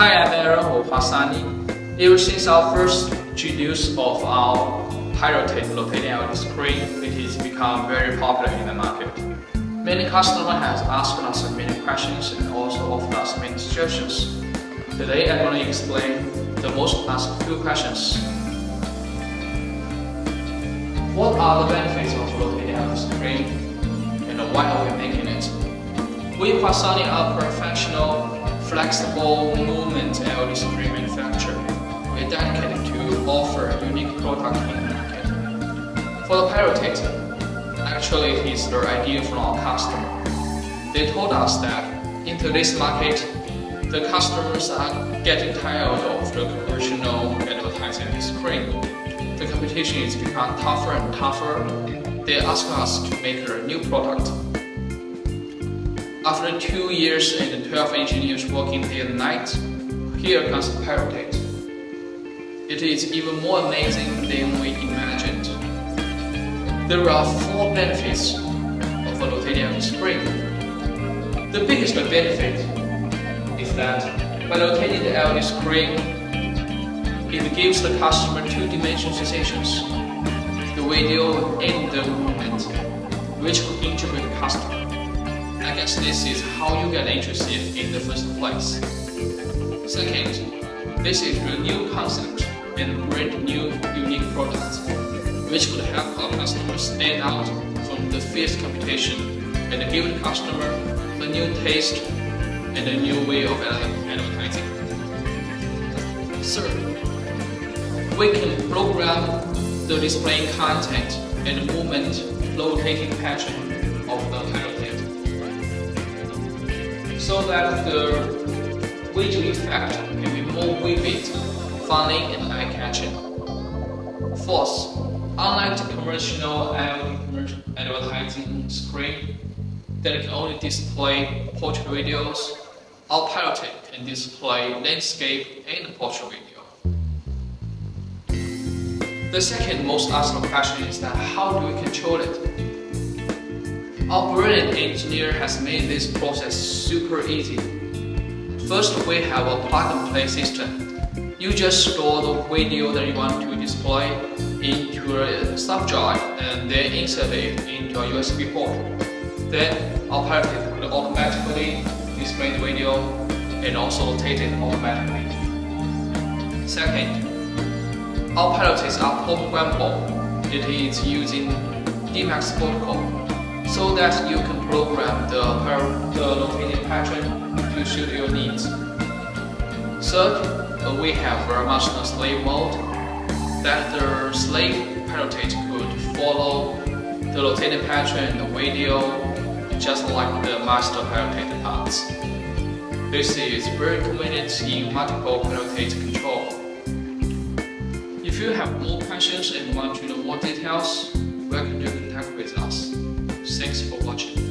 Hi, I'm Aaron or Hasani. Ever since our first introduce of our Pirotate rotating LED screen, it has become very popular in the market. Many customers have asked us many questions and also offered us many suggestions. Today I'm going to explain the most asked few questions. What are the benefits of rotating LED screen and why are we making it? We at Hasani are a professional, flexible movement LED screen manufacturer. We are dedicated to offer unique product in the market. For the Pirotate, actually it is their idea from our customer. They told us that in today's market, the customers are getting tired of the conventional advertising screen. The competition is becoming tougher and tougher. They asked us to make a new product. After 2 years and 12 engineers working day and night, here comes Pirotate. It is even more amazing than we imagined. There are 4 benefits of a rotating LED screen. The biggest benefit is that by rotating the LED screen, it gives the customer 2-dimensional sensations, the video and the movement, which could intrigue the customer. I guess this is how you get interested in the first place. Second, this is a new concept and brand new unique product, which could help our customers stand out from the fierce competition and give the customer a new taste and a new way of advertising. Third, we can program the displaying content and movement rotating pattern of the Pirotate, so that the visual effect can be more vivid, funny, and eye-catching. Fourth, unlike the conventional LED advertising screen that can only display portrait videos, our Pirotate can display landscape and portrait video. The second most asked question is that how do we control it? Our brilliant engineer has made this process super easy. First, we have a plug-and-play system. You just store the video that you want to display into a sub drive and then insert it into a USB port. Then our Pirotate will automatically display the video and also rotate it automatically. Second, our Pirotates are programmable. It is using DMAX protocol, so that you can program the rotating pattern to suit your needs. Third, we have a master-slave mode, that the slave Pirotate could follow the rotating pattern and the video just like the master Pirotate parts. This is very convenient in multiple Pirotate control. If you have more questions and want to know more details, welcome to contact with us. Thanks for watching.